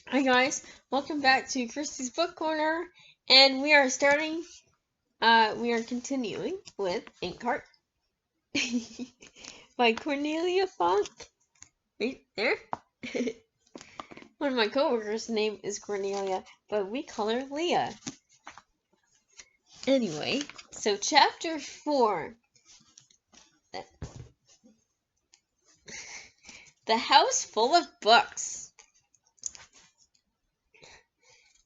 Hi guys, welcome back to Christy's Book Corner, and we are continuing with Inkheart by Cornelia Funk. Right there. One of my coworkers' name is Cornelia, but we call her Leah. Anyway, so chapter 4. The house full of books.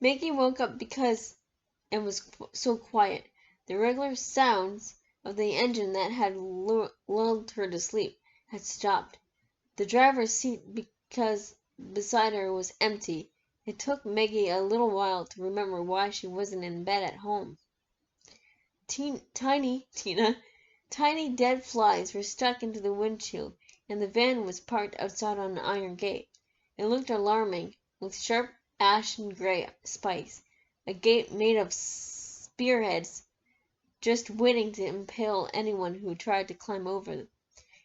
Maggie woke up because it was so quiet. The regular sounds of the engine that had lulled her to sleep had stopped. The driver's seat beside her was empty. It took Maggie a little while to remember why she wasn't in bed at home. Tiny dead flies were stuck into the windshield, and the van was parked outside on an iron gate. It looked alarming, with sharp ashen gray spikes. A gate made of spearheads, just waiting to impale anyone who tried to climb over them.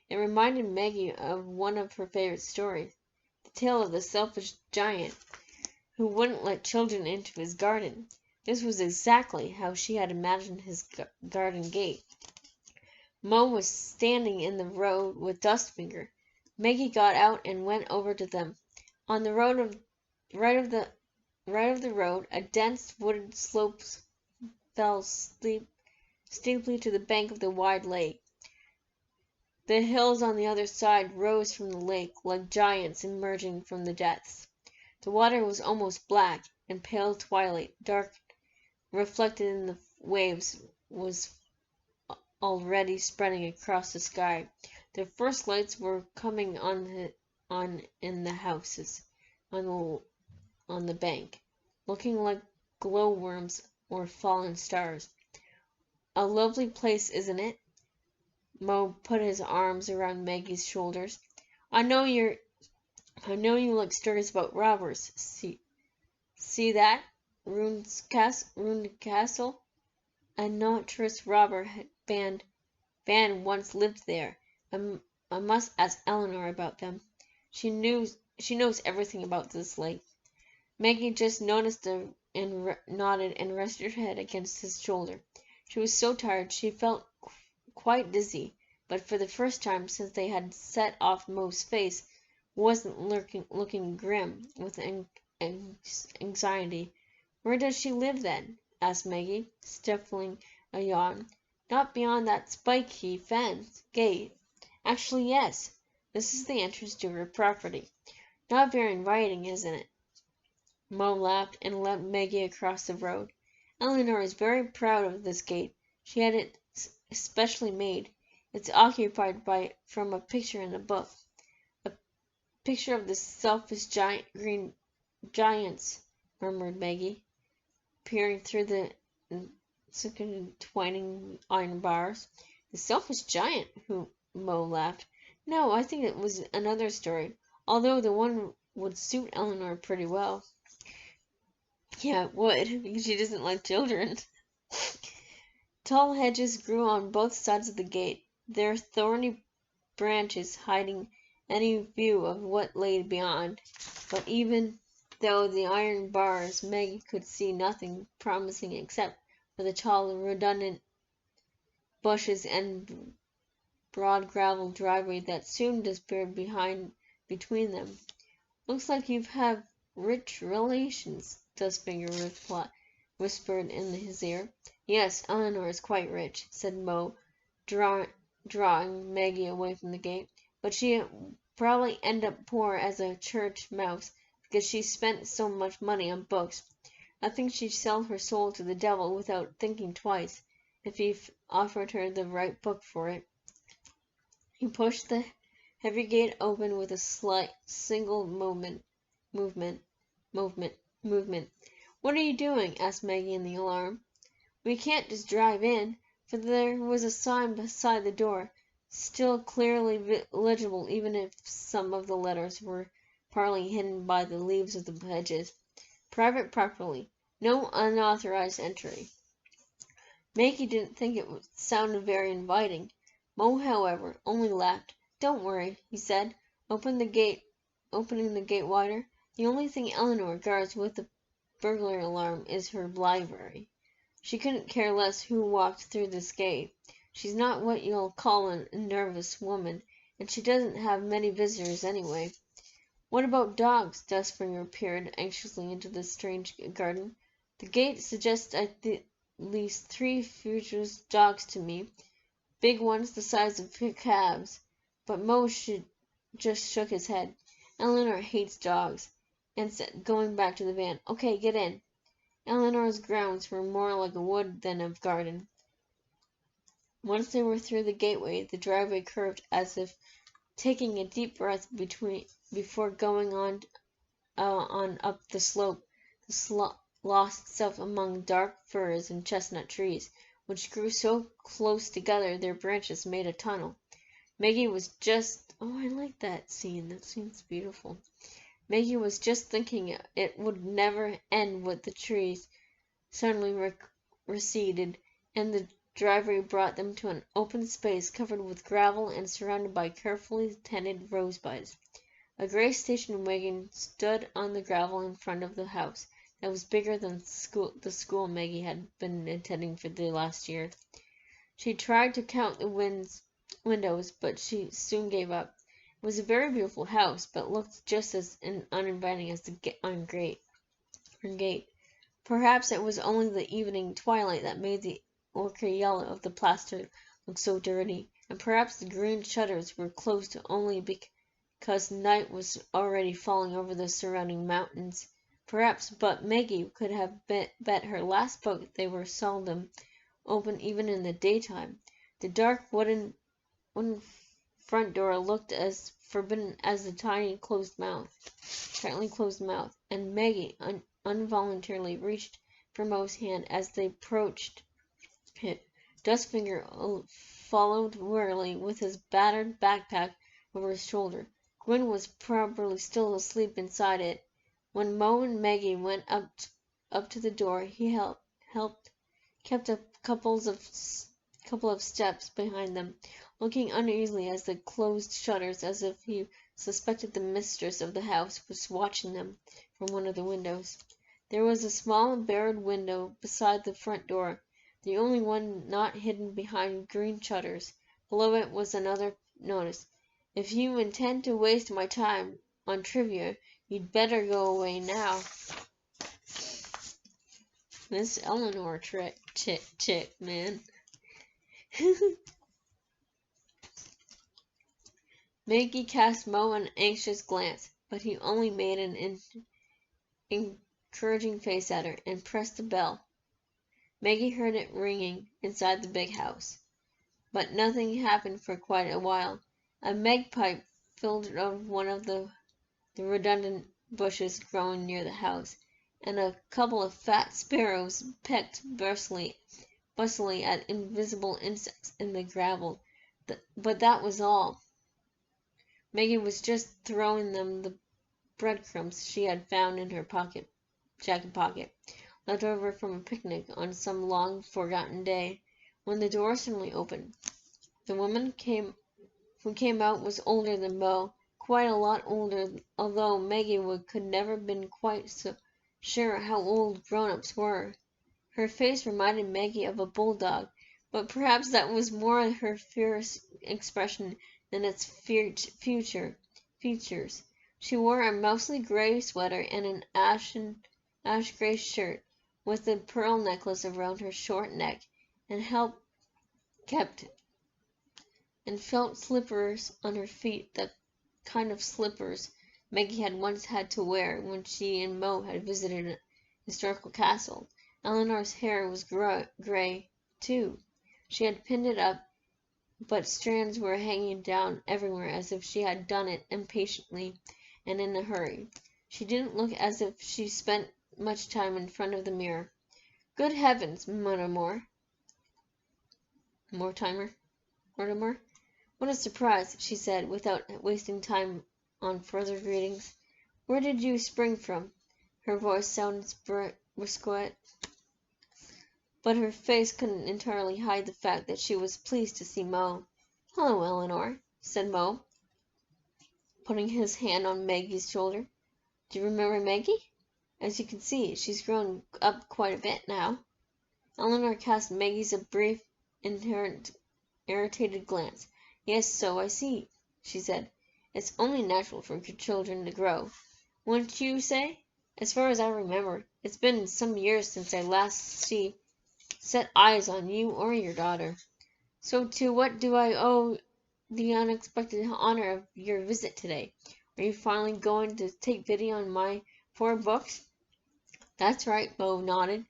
It reminded Maggie of one of her favorite stories, the tale of the selfish giant who wouldn't let children into his garden. This was exactly how she had imagined his garden gate. Mo was standing in the road with Dustfinger. Maggie got out and went over to them. On the right of the road, a dense wooded slope fell steeply to the bank of the wide lake. The hills on the other side rose from the lake like giants emerging from the depths. The water was almost black, and pale twilight, dark reflected in the waves, was already spreading across the sky. The first lights were coming on in the houses on the bank, looking like glowworms or fallen stars. A lovely place, isn't it? Mo put his arms around Maggie's shoulders. I know you like stories about robbers. See that? Ruined castle? A notorious robber band once lived there. I must ask Eleanor about them. She knows everything about this lake. Maggie just noticed and nodded and rested her head against his shoulder. She was so tired she felt quite dizzy, but for the first time since they had set off, Mo's face wasn't looking grim with anxiety. Where does she live then? Asked Maggie, stifling a yawn. Not beyond that spiky gate. Actually, yes. This is the entrance to her property. Not very inviting, isn't it? Mo laughed and led Maggie across the road. Eleanor is very proud of this gate. She had it specially made. It's occupied from a picture in a book. A picture of the selfish green giants, murmured Maggie, peering through the twining iron bars. The selfish giant, Mo laughed. No, I think it was another story, although the one would suit Eleanor pretty well. Yeah, it would, because she doesn't like children. Tall hedges grew on both sides of the gate, their thorny branches hiding any view of what lay beyond. But even though the iron bars, Maggie could see nothing promising except for the tall, redundant bushes and broad gravel driveway that soon disappeared between them. Looks like you have rich relations, Dustfinger whispered in his ear. Yes, Eleanor is quite rich, said Mo, drawing Maggie away from the gate. But she'll probably end up poor as a church mouse, because she spent so much money on books. I think she'd sell her soul to the devil without thinking twice, if he offered her the right book for it. He pushed the heavy gate open with a slight single movement. What are you doing? Asked Maggie in the alarm. We can't just drive in, for there was a sign beside the door, still clearly legible even if some of the letters were partly hidden by the leaves of the hedges. Private property. No unauthorized entry. Maggie didn't think it sounded very inviting. Mo, however, only laughed. Don't worry, he said, opening the gate wider. The only thing Eleanor guards with the burglar alarm is her library. She couldn't care less who walked through this gate. She's not what you'll call a nervous woman, and she doesn't have many visitors anyway. What about dogs? Dustfinger peered anxiously into the strange garden. The gate suggests at least 3 future dogs to me, big ones the size of calves. But Mo just shook his head. Eleanor hates dogs, and said, going back to the van, "Okay, get in." Eleanor's grounds were more like a wood than a garden. Once they were through the gateway, the driveway curved as if taking a deep breath before going on up the slope. Lost itself among dark firs and chestnut trees, which grew so close together their branches made a tunnel. Maggie was just... Oh, I like that scene. That scene's beautiful. Maggie was just thinking it would never end with the trees suddenly receded, and the driveway brought them to an open space covered with gravel and surrounded by carefully tended rosebuds. A gray station wagon stood on the gravel in front of the house that was bigger than the school Maggie had been attending for the last year. She tried to count the windows, but she soon gave up. It was a very beautiful house, but looked just as uninviting as the gate. Perhaps it was only the evening twilight that made the ochre yellow of the plaster look so dirty, and perhaps the green shutters were closed only because night was already falling over the surrounding mountains. Perhaps, but Maggie could have bet her last book they were seldom open even in the daytime. The dark wooden front door looked as forbidding as the tightly closed mouth, and Maggie involuntarily reached for Mo's hand as they approached it. Dustfinger followed warily with his battered backpack over his shoulder. Gwen was probably still asleep inside it. When Mo and Maggie went up to the door, he kept a couple of steps behind them, looking uneasily at the closed shutters as if he suspected the mistress of the house was watching them from one of the windows. There was a small barred window beside the front door, the only one not hidden behind green shutters. Below it was another notice. "If you intend to waste my time on trivia, you'd better go away now." This Eleanor chick, man. Maggie cast Mo an anxious glance, but he only made an encouraging face at her and pressed the bell. Maggie heard it ringing inside the big house, but nothing happened for quite a while. A magpie filled out of one of the redundant bushes growing near the house, and a couple of fat sparrows pecked brustily at invisible insects in the gravel. But that was all. Maggie was just throwing them the breadcrumbs she had found in her jacket pocket, left over from a picnic on some long-forgotten day, when the door suddenly opened. The woman who came out was older than Mo, quite a lot older, although Maggie could never been quite so sure how old grown-ups were. Her face reminded Maggie of a bulldog, but perhaps that was more her fierce expression than its features. She wore a mousy gray sweater and an ash-gray shirt, with a pearl necklace around her short neck, and felt slippers on her feet, the kind of slippers Maggie had once had to wear when she and Mo had visited a historical castle. Eleanor's hair was gray, too. She had pinned it up, but strands were hanging down everywhere as if she had done it impatiently and in a hurry. She didn't look as if she spent much time in front of the mirror. "Good heavens, Mortimer. What a surprise," she said, without wasting time on further greetings. "Where did you spring from?" Her voice sounded brusque, but her face couldn't entirely hide the fact that she was pleased to see Mo. "Hello, Eleanor," said Mo, putting his hand on Maggie's shoulder. Do you remember Maggie? As you can see, she's grown up quite a bit now. Eleanor cast Maggie's a brief, irritated glance. Yes, so I see, she said. It's only natural for children to grow. Wouldn't you say? As far as I remember, it's been some years since I last set eyes on you or your daughter. So to what do I owe the unexpected honor of your visit today? Are you finally going to take pity on my 4 books? That's right, Bo nodded.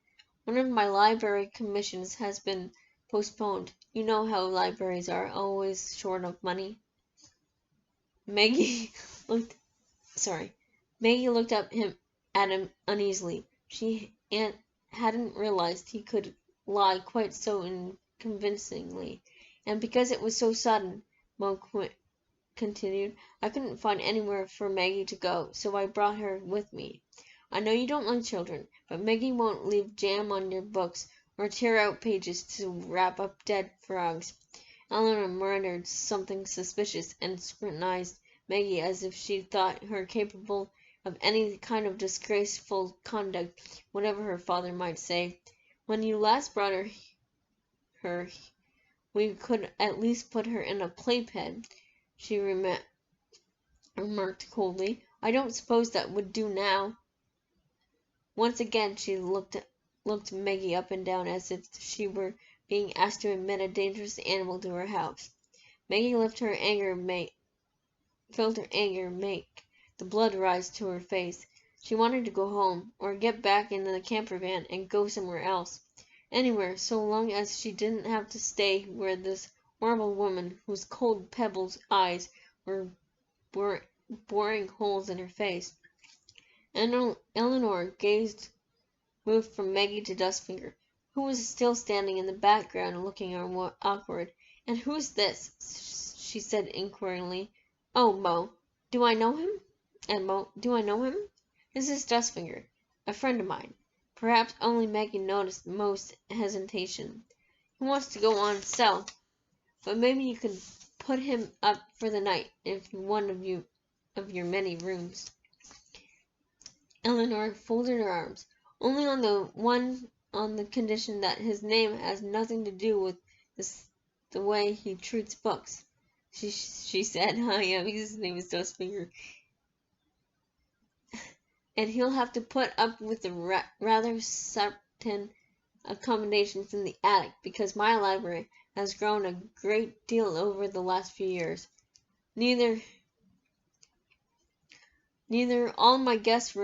One of my library commissions has been postponed. You know how libraries are, always short of money. Maggie looked Maggie looked at him uneasily. She hadn't realized he could lie quite so convincingly. And because it was so sudden, Mo continued, I couldn't find anywhere for Maggie to go, so I brought her with me. I know you don't like children, but Maggie won't leave jam on your books or tear out pages to wrap up dead frogs. Eleanor murmured something suspicious and scrutinized Maggie as if she thought her capable of any kind of disgraceful conduct, whatever her father might say. When you last brought her, we could at least put her in a playpen, she remarked coldly. I don't suppose that would do now. Once again she looked Maggie up and down as if she were being asked to admit a dangerous animal to her house. Maggie felt her anger make the blood rise to her face. She wanted to go home, or get back in the camper van and go somewhere else. Anywhere, so long as she didn't have to stay where this horrible woman, whose cold pebbles eyes were boring holes in her face. Eleanor moved from Maggie to Dustfinger, who was still standing in the background looking awkward. And who's this? She said inquiringly. Oh, Mo. Do I know him? Do I know him? This is Dustfinger, a friend of mine. Perhaps only Maggie noticed Mo's hesitation. He wants to go on south, but maybe you could put him up for the night in one of your many rooms. Eleanor folded her arms. Only on the condition that his name has nothing to do with the way he treats books. She said, yeah, his name is Dustfinger. And he'll have to put up with the rather certain accommodations in the attic, because my library has grown a great deal over the last few years. Neither all my guest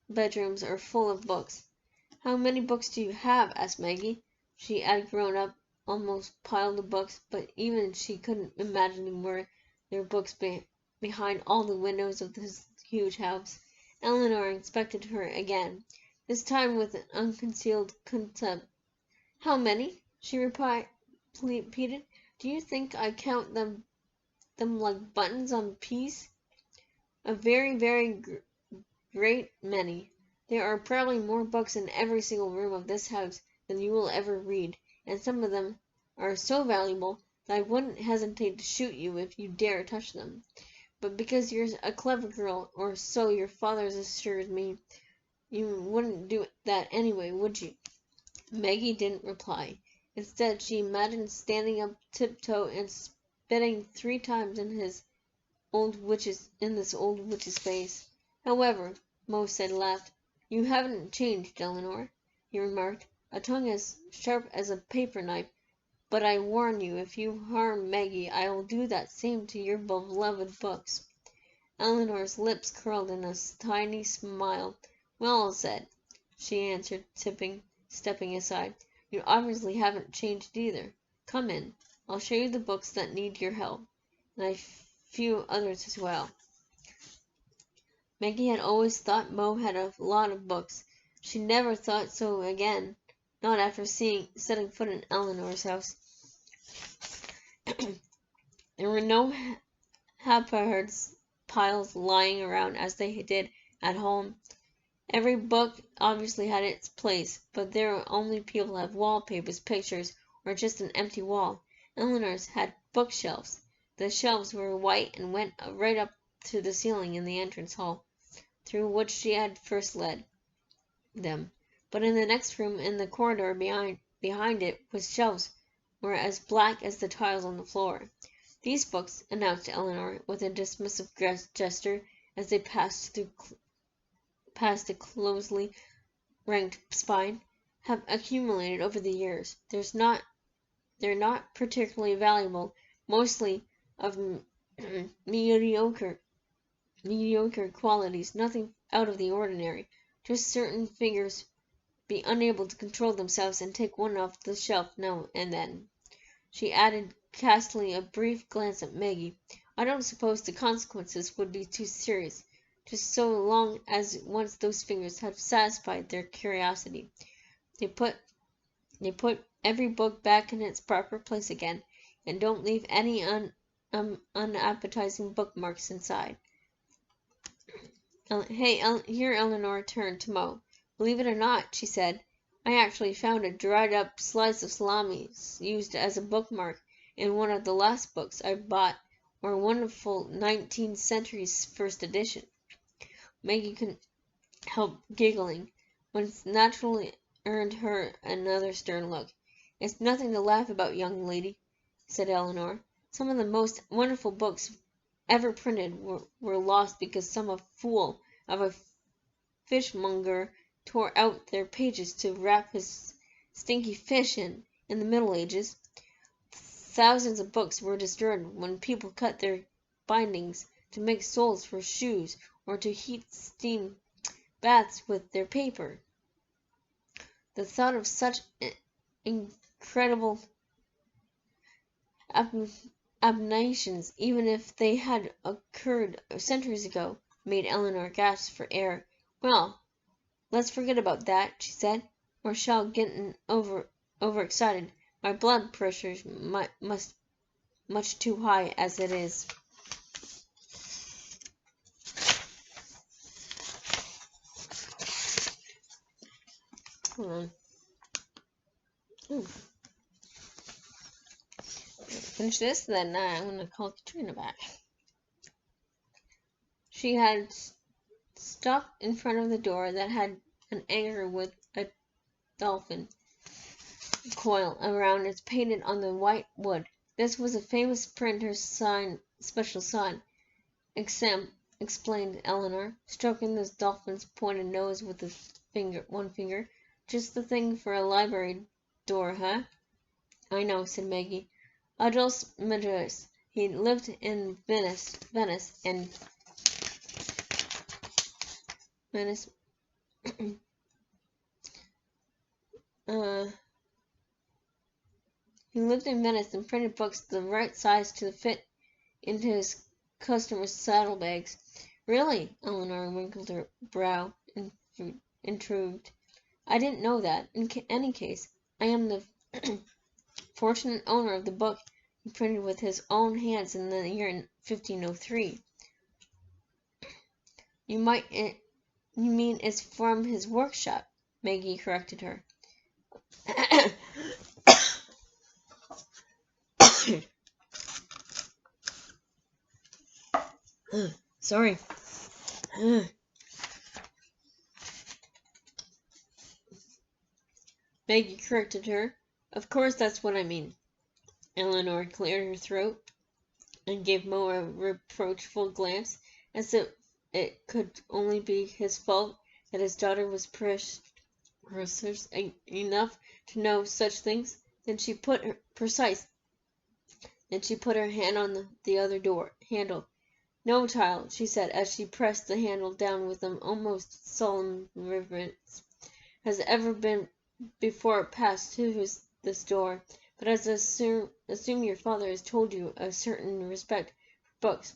bedrooms are full of books. How many books do you have? Asked Maggie. She had grown up almost piled of books, but even she couldn't imagine where there were books behind all the windows of this huge house. Eleanor inspected her again, this time with an unconcealed contempt. How many? She repeated. Do you think I count them like buttons on a piece? A very, very great many. There are probably more books in every single room of this house than you will ever read, and some of them are so valuable that I wouldn't hesitate to shoot you if you dare touch them. But because you're a clever girl, or so your father assures me, you wouldn't do that anyway, would you? Maggie didn't reply. Instead, she imagined standing up tiptoe and spitting 3 times in this old witch's face. However, Mo said, laughed. You haven't changed, Eleanor, he remarked, a tongue as sharp as a paper knife. But I warn you, if you harm Maggie, I will do that same to your beloved books. Eleanor's lips curled in a tiny smile. Well said, she answered, stepping aside. You obviously haven't changed either. Come in. I'll show you the books that need your help, and a few others as well. Maggie had always thought Mo had a lot of books. She never thought so again, not after setting foot in Eleanor's house. There were no haphazard piles lying around as they did at home. Every book obviously had its place, but there were only people have wallpapers, pictures, or just an empty wall. Eleanor's had bookshelves. The shelves were white and went right up to the ceiling in the entrance hall. through which she had first led them. But in the next room and the corridor behind it was shelves were as black as the tiles on the floor. "These books," announced Eleanor with a dismissive gesture as they passed the closely ranked spine, "have accumulated over the years. They're not particularly valuable, mostly of mediocre qualities, nothing out of the ordinary. Just certain figures be unable to control themselves and take one off the shelf now and then." She added, casting a brief glance at Maggie, "I don't suppose the consequences would be too serious, just so long as once those fingers have satisfied their curiosity. They put every book back in its proper place again, and don't leave any unappetizing bookmarks inside." Here Eleanor turned to Mo. "Believe it or not," she said, "I actually found a dried-up slice of salami used as a bookmark in one of the last books I bought, or a wonderful 19th century's first edition." Maggie couldn't help giggling, which naturally earned her another stern look. "It's nothing to laugh about, young lady," said Eleanor. "Some of the most wonderful books ever printed were lost because some fool of a fishmonger tore out their pages to wrap his stinky fish in the Middle Ages. Thousands of books were destroyed when people cut their bindings to make soles for shoes or to heat steam baths with their paper. The thought of such incredible abominations, even if they had occurred centuries ago, made Eleanor gasp for air. "Well, let's forget about that," she said, "or shall get overexcited. My blood pressure's much too high as it is." Hold on. Finish this, then I'm going to call Katrina back. She had stopped in front of the door that had an anchor with a dolphin coil around it painted on the white wood. "This was a famous printer's special sign," explained Eleanor, stroking the dolphin's pointed nose with one finger. "Just the thing for a library door, huh?" "I know," said Maggie. "Adolphus Medus. He lived in Venice, and Venice. He lived in Venice and printed books the right size to fit into his customers' saddlebags." "Really?" Eleanor wrinkled her brow, intrigued. "I didn't know that. In any case, I am the fortunate owner of the book he printed with his own hands in the year 1503. You mean it's from his workshop," Maggie corrected her. Sorry. Maggie corrected her. "Of course that's what I mean." Eleanor cleared her throat and gave Mo a reproachful glance, as if it could only be his fault that his daughter was precious enough to know such things. Then she put her hand on the other door handle. "No child," she said as she pressed the handle down with an almost solemn reverence, "has ever before passed through this door. But as assume your father has told you a certain respect for books,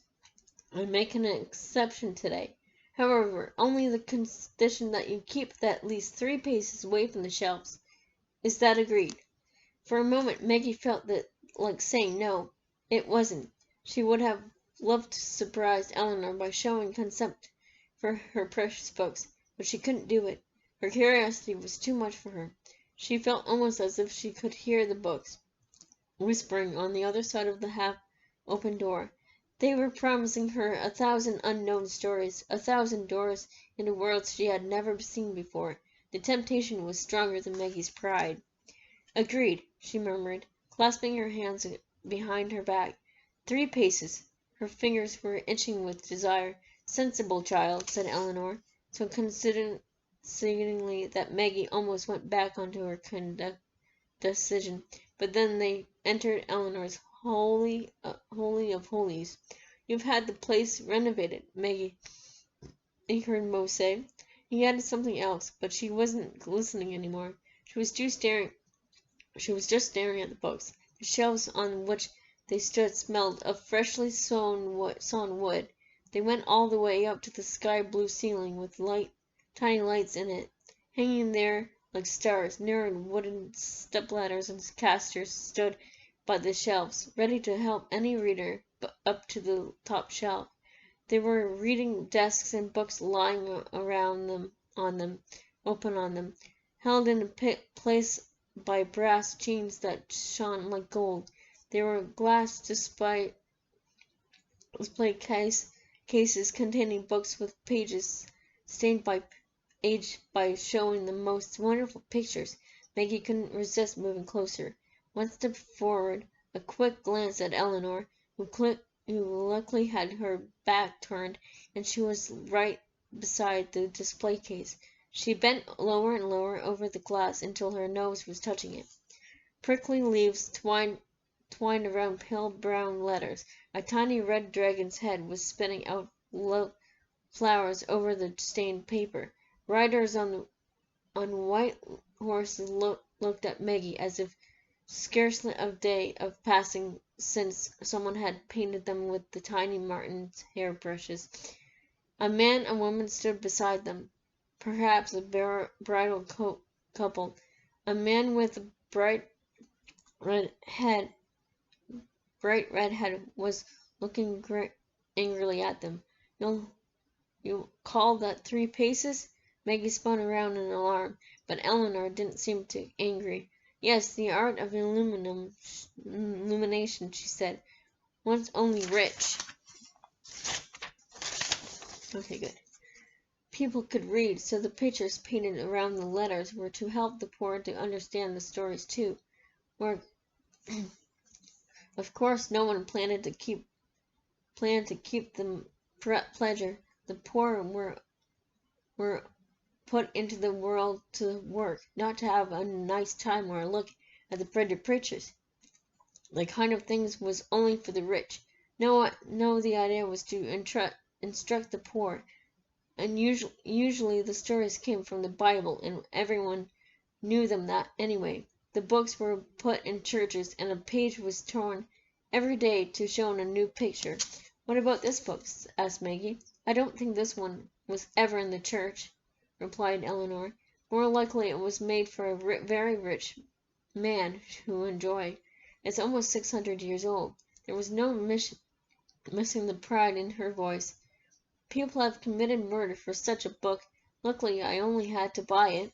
I'm making an exception today. However, only the condition that you keep at least 3 paces away from the shelves. Is that agreed?" For a moment Maggie felt like saying no, it wasn't. She would have loved to surprise Eleanor by showing contempt for her precious books, but she couldn't do it. Her curiosity was too much for her. She felt almost as if she could hear the books whispering on the other side of the half-open door. They were promising her 1,000 unknown stories, 1,000 doors into worlds she had never seen before. The temptation was stronger than Maggie's pride. "Agreed," she murmured, clasping her hands behind her back. 3 paces. Her fingers were itching with desire. "Sensible child," said Eleanor, so consideringly that Maggie almost went back onto her decision. But then they entered Eleanor's holy of holies. "You've had the place renovated," Maggie heard Mo say. He added something else, but she wasn't listening anymore. She was just staring at the books. The shelves on which they stood smelled of freshly sawn wood. They went all the way up to the sky-blue ceiling with tiny lights in it. Hanging there like stars, narrow wooden stepladders and casters stood by the shelves, ready to help any reader up to the top shelf. There were reading desks and books lying around them, open on them, held in place by brass chains that shone like gold. There were glass display cases containing books with pages stained by age by showing the most wonderful pictures. Maggie couldn't resist moving closer. One step forward, a quick glance at Eleanor, who luckily had her back turned, and she was right beside the display case. She bent lower and lower over the glass until her nose was touching it. Prickly leaves twined around pale brown letters. A tiny red dragon's head was spinning out flowers over the stained paper. Riders on white horses looked at Maggie as if scarcely a day of passing since someone had painted them with the tiny Martin's hairbrushes. A man and woman stood beside them, perhaps a bridal couple. A man with a bright red head was looking angrily at them. You call that 3 paces? Maggie spun around in alarm, but Eleanor didn't seem too angry. "Yes, the art of illumination," she said. "One's only rich." Okay, good. People could read, so the pictures painted around the letters were to help the poor to understand the stories too. Of course, no one planned to keep them pleasure. The poor were put into the world to work, not to have a nice time or a look at the printed pictures. The kind of things was only for the rich. No, the idea was to instruct the poor, and usually the stories came from the Bible, and everyone knew them that anyway. The books were put in churches, and a page was torn every day to show a new picture. "What about this book?" asked Maggie. "I don't think this one was ever in the church," replied Eleanor. "More likely it was made for a very rich man to enjoy. It's almost 600 years old." There was no missing the pride in her voice. "People have committed murder for such a book. Luckily I only had to buy it."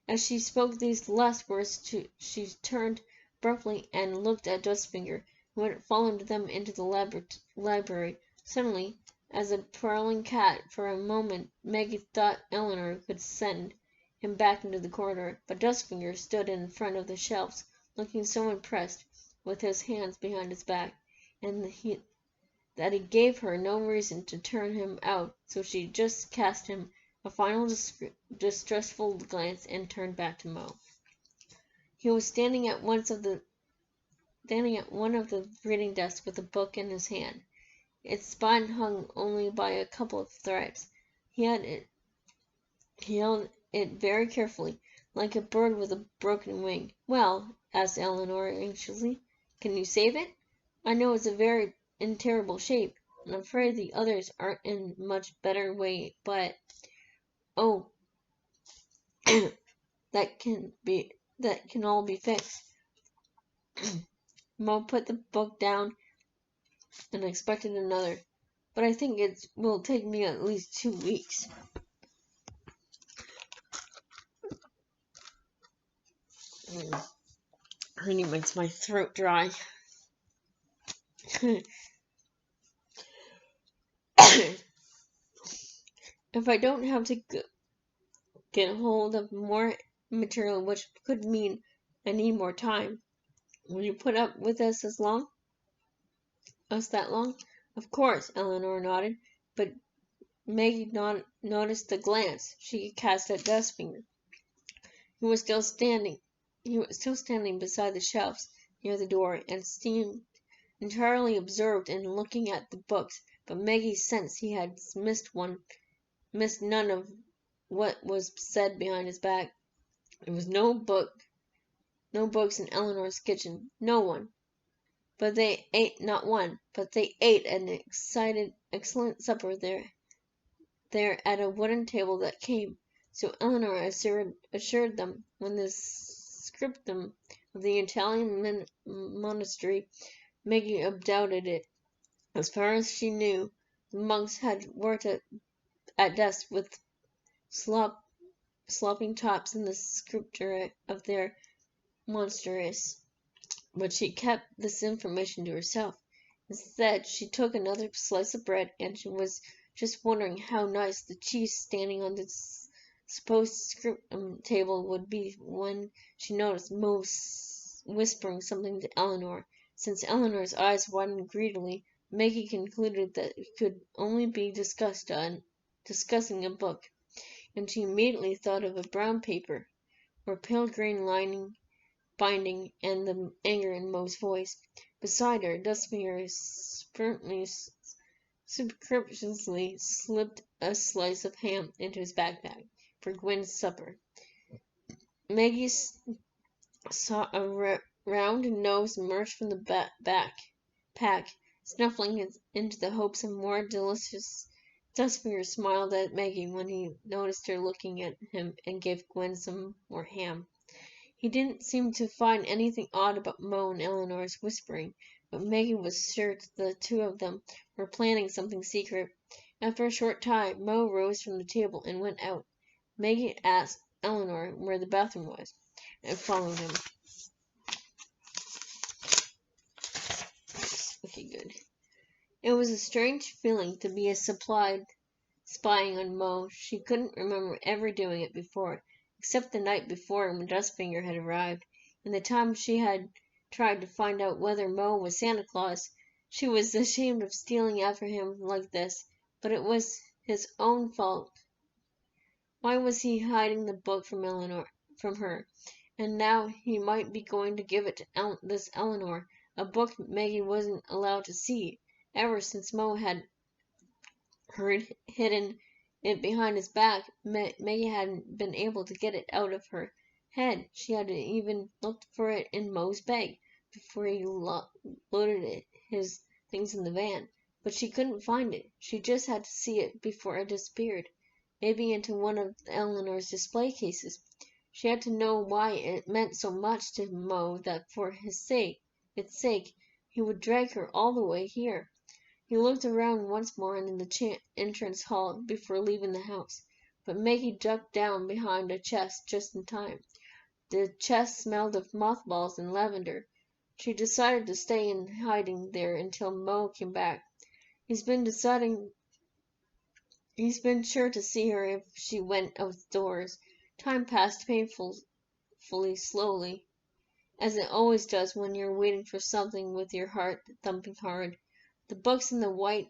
As she spoke these last words she turned abruptly and looked at Dustfinger, who had followed them into the library. Suddenly, as a prowling cat, for a moment Maggie thought Eleanor could send him back into the corridor, but Dustfinger stood in front of the shelves, looking so impressed, with his hands behind his back, that he gave her no reason to turn him out, so she just cast him a final distrustful glance and turned back to Mo. He was standing at one of the reading desks with a book in his hand. Its spine hung only by a couple of threads. He held it very carefully, like a bird with a broken wing. "Well," asked Eleanor anxiously, "can you save it? I know it's in terrible shape. I'm afraid the others aren't in much better way, but oh, that can all be fixed." Mo put the book down and expected another. "But I think it will take me at least 2 weeks." Honey makes my throat dry. If I don't have to get hold of more material, which could mean I need more time, will you put up with us that long? Of course, Eleanor nodded, but Maggie noticed the glance she cast at Dustfinger. He was still standing beside the shelves near the door, and seemed entirely absorbed in looking at the books, but Maggie sensed he had missed none of what was said behind his back. There was no books in Eleanor's kitchen. No one. But they ate not one, but they ate an excellent supper there at a wooden table that came, so Eleanor assured them, when the scriptum of the Italian monastery. Maggie doubted it. As far as she knew, the monks had worked at desks with slopping tops in the scripture of their monasteries. But she kept this information to herself. Instead, she took another slice of bread, and she was just wondering how nice the cheese standing on the supposed scriptum table would be when she noticed Mo whispering something to Eleanor. Since Eleanor's eyes widened greedily, Maggie concluded that it could only be discussing a book, and she immediately thought of a brown paper or pale green binding, and the anger in Mo's voice. Beside her, Dustfinger surreptitiously slipped a slice of ham into his backpack for Gwen's supper. Maggie saw a round nose emerge from the pack, snuffling into the hopes of more delicious. Dustfinger smiled at Maggie when he noticed her looking at him, and gave Gwen some more ham. He didn't seem to find anything odd about Mo and Eleanor's whispering, but Maggie was sure the two of them were planning something secret. After a short time, Mo rose from the table and went out. Maggie asked Eleanor where the bathroom was, and followed him. Okay, good. It was a strange feeling to be spying on Mo. She couldn't remember ever doing it before, except the night before when Dustfinger had arrived, and the time she had tried to find out whether Mo was Santa Claus. She was ashamed of stealing after him like this, but it was his own fault. Why was he hiding the book from her? And now he might be going to give it to this Eleanor, a book Maggie wasn't allowed to see. Ever since Mo had hidden it behind his back, Maggie hadn't been able to get it out of her head. She had even looked for it in Mo's bag before he loaded his things in the van, but she couldn't find it. She just had to see it before it disappeared, maybe into one of Eleanor's display cases. She had to know why it meant so much to Mo that for its sake, he would drag her all the way here. He looked around once more in the entrance hall before leaving the house, but Maggie ducked down behind a chest just in time. The chest smelled of mothballs and lavender. She decided to stay in hiding there until Mo came back. He's been sure to see her if she went outdoors. Time passed painfully slowly, as it always does when you're waiting for something with your heart thumping hard. The books in the white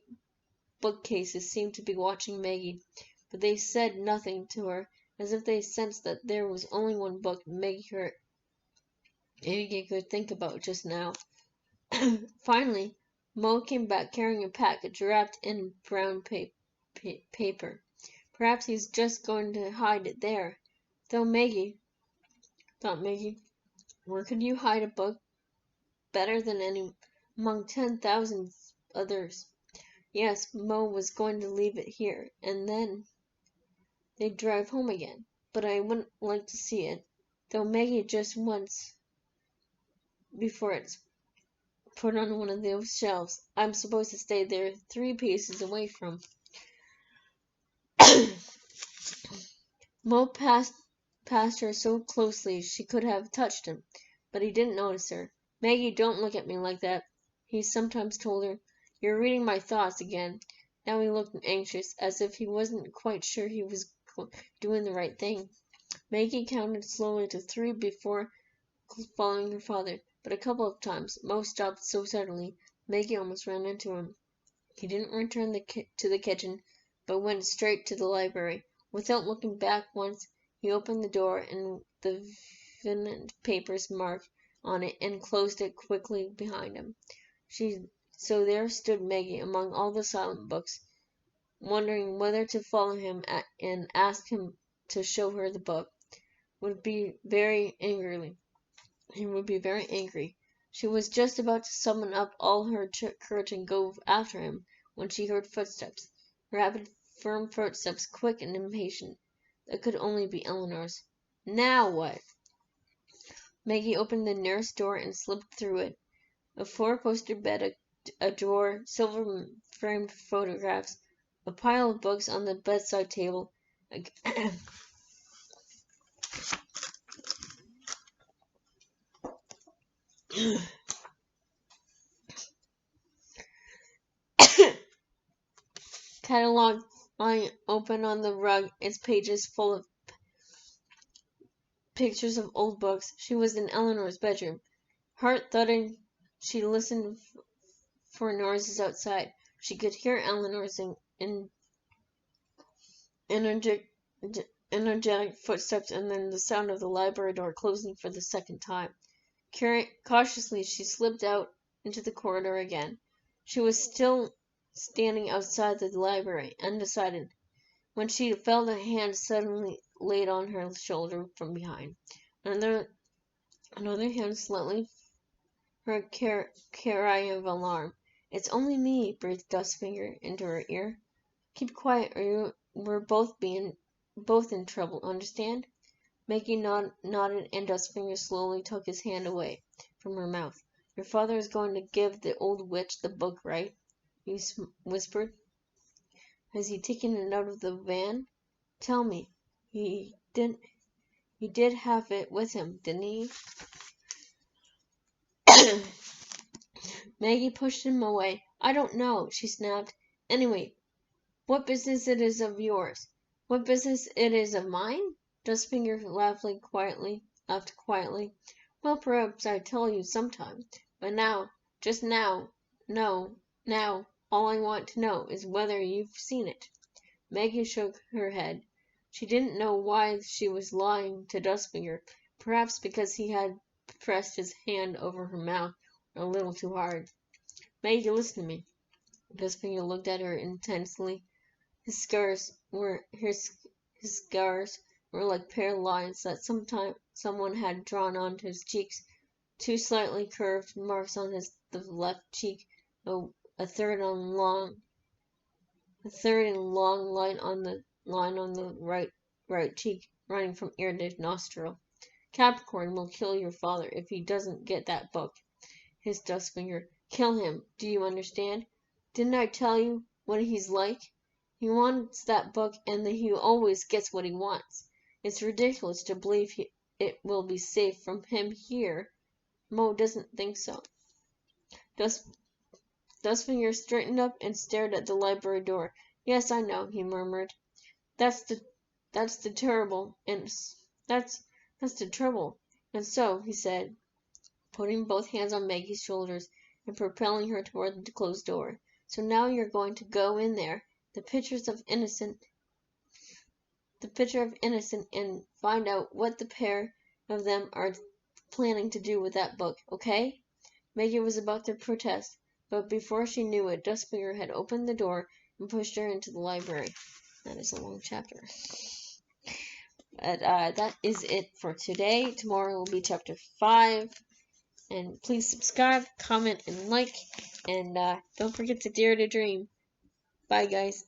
bookcases seemed to be watching Maggie, but they said nothing to her, as if they sensed that there was only one book Maggie could think about just now. Finally, Mo came back carrying a package wrapped in brown paper. Perhaps he's just going to hide it there. Thought Maggie, where could you hide a book better than any among 10,000 others? Yes, Mo was going to leave it here, and then they'd drive home again. But I wouldn't like to see it, though Maggie just once before it's put on one of those shelves. I'm supposed to stay there 3 paces away from. Mo passed her so closely she could have touched him, but he didn't notice her. Maggie, don't look at me like that, he sometimes told her. You're reading my thoughts again. Now he looked anxious, as if he wasn't quite sure he was doing the right thing. Maggie counted slowly to 3 before following her father, but a couple of times Mo stopped so suddenly Maggie almost ran into him. He didn't return to the kitchen, but went straight to the library. Without looking back once, he opened the door and the vacant papers marked on it and closed it quickly behind him. So there stood Maggie among all the silent books, wondering whether to follow him and ask him to show her the book. Would be very angrily. He would be very angry. She was just about to summon up all her courage and go after him when she heard footsteps. Rapid, firm footsteps, quick and impatient. That could only be Eleanor's. Now what? Maggie opened the nearest door and slipped through it. A four-poster bed, a drawer, silver-framed photographs, a pile of books on the bedside table, a catalog lying open on the rug, its pages full of pictures of old books. She was in Eleanor's bedroom. Heart thudding, she listened for noises outside. She could hear Eleanor's energetic footsteps and then the sound of the library door closing for the second time. Cautiously, she slipped out into the corridor again. She was still standing outside the library, undecided, when she felt a hand suddenly laid on her shoulder from behind. Another hand slightly her cry of alarm. "It's only me," breathed Dustfinger into her ear. "Keep quiet, or we're both in trouble, understand?" Maggie nodded, and Dustfinger slowly took his hand away from her mouth. "Your father is going to give the old witch the book, right?" he whispered. "Has he taken it out of the van? Tell me, he did have it with him, didn't he?" Maggie pushed him away. "I don't know," she snapped. "Anyway, what business it is of yours?" "What business it is of mine?" Dustfinger laughed quietly. "Well, perhaps I'd tell you sometime. But just now, no, now, all I want to know is whether you've seen it." Maggie shook her head. She didn't know why she was lying to Dustfinger. Perhaps because he had pressed his hand over her mouth a little too hard. "Maggie, listen to me." Dustfinger looked at her intensely. His scars were like pale lines that someone had drawn onto his cheeks. Two slightly curved marks on the left cheek, a third and long line on the right cheek, running from ear to nostril. "Capricorn will kill your father if he doesn't get that book," hissed Dustfinger. "Kill him, do you understand? Didn't I tell you what he's like? He wants that book, and he always gets what he wants. It's ridiculous to believe it will be safe from him here. Mo doesn't think so." Dustfinger straightened up and stared at the library door. "Yes, I know," he murmured. That's the trouble, and that's the trouble. And so," he said, putting both hands on Maggie's shoulders and propelling her toward the closed door. "So now you're going to go in there, the picture of innocent, and find out what the pair of them are planning to do with that book, okay?" Maggie was about to protest, but before she knew it, Dustfinger had opened the door and pushed her into the library. That is a long chapter. But that is it for today. Tomorrow will be chapter 5. And please subscribe, comment, and like. And don't forget to dare to dream. Bye, guys.